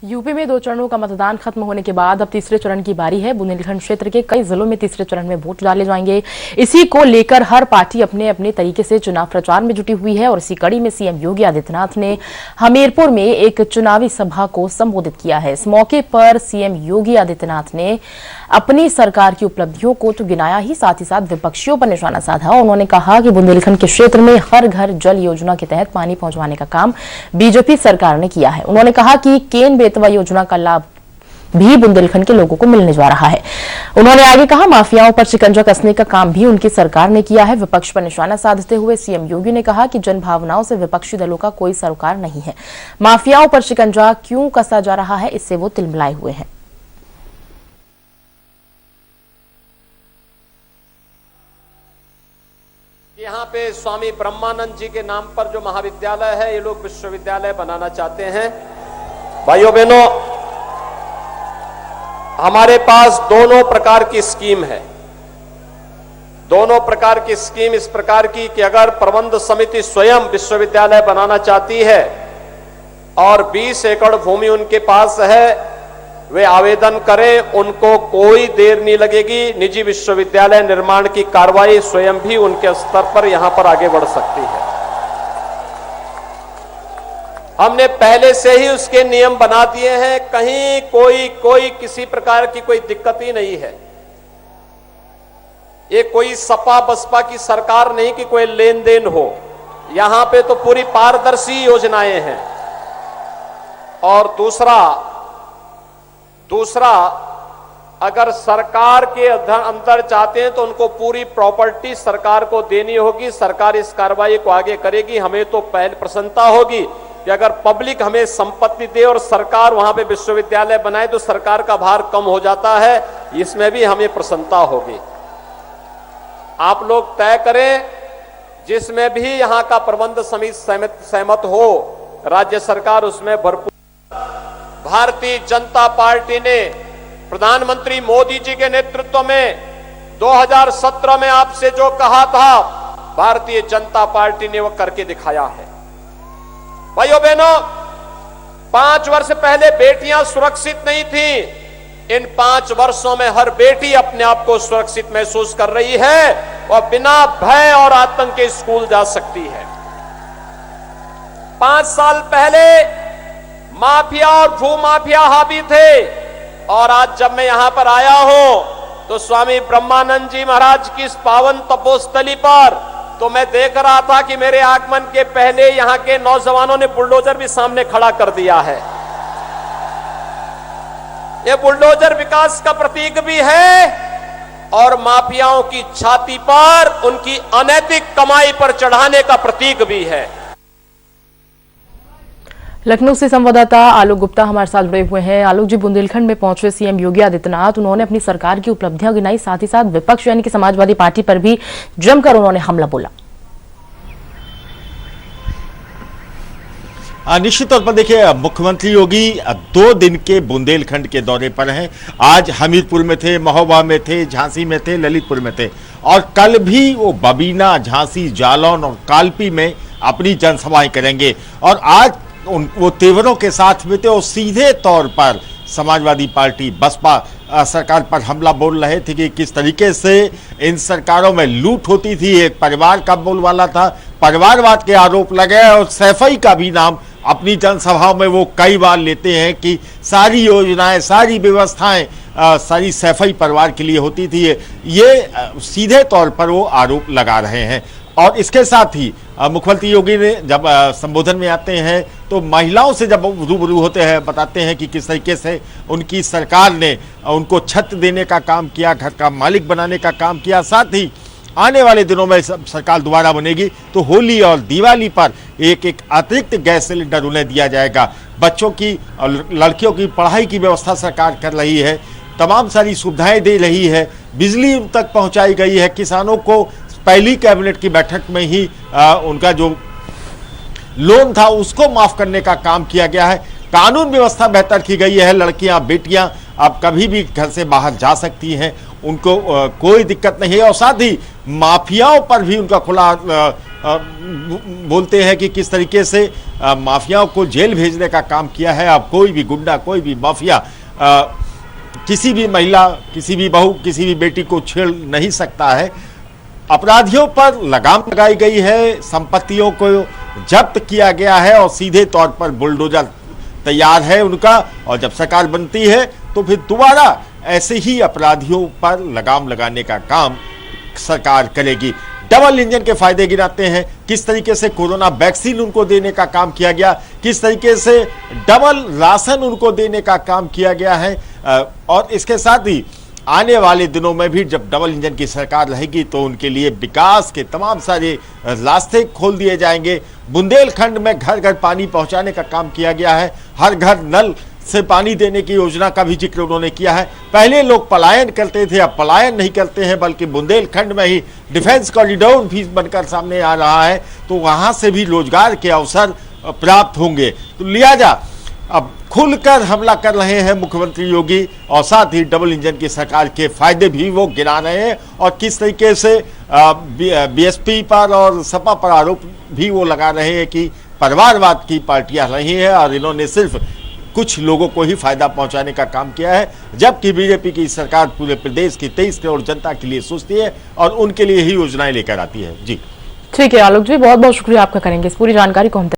UP में 2 चरणों का मतदान खत्म होने के बाद अब तीसरे चरण की बारी है। बुंदेलखंड क्षेत्र के कई जिलों में तीसरे चरण में वोट डाले जाएंगे। इसी को लेकर हर पार्टी अपने अपने तरीके से चुनाव प्रचार में जुटी हुई है और इसी कड़ी में सीएम योगी आदित्यनाथ ने हमीरपुर में एक चुनावी सभा को संबोधित किया है। इस मौके पर सीएम योगी आदित्यनाथ ने अपनी सरकार की उपलब्धियों को तो गिनाया ही साथ विपक्षियों पर निशाना साधा। उन्होंने कहा कि बुंदेलखंड के क्षेत्र में हर घर जल योजना के तहत पानी पहुंचवाने का काम बीजेपी सरकार ने किया है। उन्होंने कहा कि केन बेतवा योजना का लाभ भी बुंदेलखंड के लोगों को मिलने जा रहा है। उन्होंने आगे कहा, माफियाओं पर शिकंजा कसने का काम भी उनकी सरकार ने किया है। विपक्ष पर निशाना साधते हुए सीएम योगी ने कहा कि जन भावनाओं से विपक्षी दलों का कोई सरोकार नहीं है। माफियाओं पर शिकंजा क्यों कसा जा रहा है, इससे वो तिलमिलाए हुए हैं। यहाँ पे स्वामी ब्रह्मानंद जी के नाम पर जो महाविद्यालय है, ये लोग विश्वविद्यालय बनाना चाहते हैं। भाइयों बहनों, हमारे पास दोनों प्रकार की स्कीम है। दोनों प्रकार की स्कीम इस प्रकार की कि अगर प्रबंध समिति स्वयं विश्वविद्यालय बनाना चाहती है और 20 एकड़ भूमि उनके पास है, वे आवेदन करें, उनको कोई देर नहीं लगेगी। निजी विश्वविद्यालय निर्माण की कार्रवाई स्वयं भी उनके स्तर पर यहां पर आगे बढ़ सकती है। हमने पहले से ही उसके नियम बना दिए हैं। कहीं कोई किसी प्रकार की कोई दिक्कत ही नहीं है। ये कोई सपा बसपा की सरकार नहीं कि कोई लेन देन हो। यहां पे तो पूरी पारदर्शी योजनाएं हैं। और दूसरा अगर सरकार के अंदर चाहते हैं तो उनको पूरी प्रॉपर्टी सरकार को देनी होगी। सरकार इस कार्रवाई को आगे करेगी। हमें तो पहले प्रसन्नता होगी कि अगर पब्लिक हमें संपत्ति दे और सरकार वहां पे विश्वविद्यालय बनाए तो सरकार का भार कम हो जाता है। इसमें भी हमें प्रसन्नता होगी। आप लोग तय करें, जिसमें भी यहां का प्रबंध समिति सहमत हो, राज्य सरकार उसमें भरपूर। भारतीय जनता पार्टी ने प्रधानमंत्री मोदी जी के नेतृत्व में 2017 में आपसे जो कहा था, भारतीय जनता पार्टी ने वो करके दिखाया है। भाइयों बहनों, 5 वर्ष पहले बेटियां सुरक्षित नहीं थी। इन 5 वर्षों में हर बेटी अपने आप को सुरक्षित महसूस कर रही है और बिना भय और आतंक के स्कूल जा सकती है। 5 साल पहले माफिया और भूमाफिया हावी थे और आज जब मैं यहां पर आया हूं तो स्वामी ब्रह्मानंद जी महाराज की इस पावन तपोस्थली पर तो मैं देख रहा था कि मेरे आगमन के पहले यहां के नौजवानों ने बुलडोजर भी सामने खड़ा कर दिया है। ये बुलडोजर विकास का प्रतीक भी है और माफियाओं की छाती पर उनकी अनैतिक कमाई पर चढ़ाने का प्रतीक भी है। लखनऊ से संवाददाता आलोक गुप्ता हमारे साथ जुड़े हुए हैं। आलोक जी, बुंदेलखंड में पहुंचे सीएम योगी आदित्यनाथ, उन्होंने अपनी सरकार की उपलब्धियां गिनाई, साथ ही साथ विपक्ष यानी कि समाजवादी पार्टी पर भी जमकर उन्होंने हमला बोला। निश्चित तौर पर देखिए, मुख्यमंत्री योगी 2 दिन के बुंदेलखंड के दौरे पर हैं। आज हमीरपुर में थे, महोबा में थे, झांसी में थे, ललितपुर में थे और कल भी वो बबीना, झांसी, जालौन और कालपी में अपनी जनसभाएं करेंगे। और आज वो तेवरों के साथ में थे और सीधे तौर पर समाजवादी पार्टी बसपा सरकार पर हमला बोल रहे थे कि किस तरीके से इन सरकारों में लूट होती थी। एक परिवार का बोलबाला था, परिवारवाद के आरोप लगे और सैफई का भी नाम अपनी जनसभाओं में वो कई बार लेते हैं कि सारी योजनाएं, सारी व्यवस्थाएं सारी सैफई परिवार के लिए होती थी। ये सीधे तौर पर वो आरोप लगा रहे हैं। और इसके साथ ही मुख्यमंत्री योगी ने जब संबोधन में आते हैं तो महिलाओं से जब रूबरू होते हैं, बताते हैं कि किस तरीके से उनकी सरकार ने उनको छत देने का काम किया, घर का मालिक बनाने का काम किया। साथ ही आने वाले दिनों में सरकार दोबारा बनेगी तो होली और दिवाली पर एक अतिरिक्त गैस सिलेंडर उन्हें दिया जाएगा। बच्चों की और लड़कियों की पढ़ाई की व्यवस्था सरकार कर रही है, तमाम सारी सुविधाएं दे रही है, बिजली तक पहुंचाई गई है। किसानों को पहली कैबिनेट की बैठक में ही उनका जो लोन था उसको माफ करने का काम किया गया है। कानून व्यवस्था बेहतर की गई है। लड़कियां, बेटियां अब कभी भी घर से बाहर जा सकती हैं, उनको कोई दिक्कत नहीं है। और साथ ही माफियाओं पर भी उनका खुला बोलते हैं कि किस तरीके से माफियाओं को जेल भेजने का काम किया है। अब कोई भी गुंडा, कोई भी माफिया किसी भी महिला, किसी भी बहू, किसी भी बेटी को छेड़ नहीं सकता है। अपराधियों पर लगाम लगाई गई है, संपत्तियों को जब्त किया गया है और सीधे तौर पर बुलडोजर तैयार है उनका। और जब सरकार बनती है तो फिर दोबारा ऐसे ही अपराधियों पर लगाम लगाने का काम सरकार करेगी। डबल इंजन के फायदे गिनाते हैं, किस तरीके से कोरोना वैक्सीन उनको देने का काम किया गया, किस तरीके से डबल राशन उनको देने का काम किया गया है। और इसके साथ ही आने वाले दिनों में भी जब डबल इंजन की सरकार रहेगी तो उनके लिए विकास के तमाम सारे रास्ते खोल दिए जाएंगे। बुंदेलखंड में घर घर पानी पहुंचाने का काम किया गया है, हर घर नल से पानी देने की योजना का भी जिक्र उन्होंने किया है। पहले लोग पलायन करते थे, अब पलायन नहीं करते हैं, बल्कि बुंदेलखंड में ही डिफेंस कॉरिडोर भी बनकर सामने आ रहा है, तो वहां से भी रोजगार के अवसर प्राप्त होंगे। तो लिहाजा अब खुलकर हमला कर रहे हैं मुख्यमंत्री योगी और साथ ही डबल इंजन की सरकार के फायदे भी वो गिना रहे हैं और किस तरीके से बीएसपी पर और सपा पर आरोप भी वो लगा रहे हैं कि परिवारवाद की पार्टियां रही हैं और इन्होंने सिर्फ कुछ लोगों को ही फायदा पहुंचाने का काम किया है, जबकि बीजेपी की सरकार पूरे प्रदेश की 23 करोड़ जनता के लिए सोचती है और उनके लिए ही योजनाएं लेकर आती है। जी ठीक है आलोक जी, बहुत बहुत शुक्रिया आपका करेंगे इस पूरी जानकारी को हम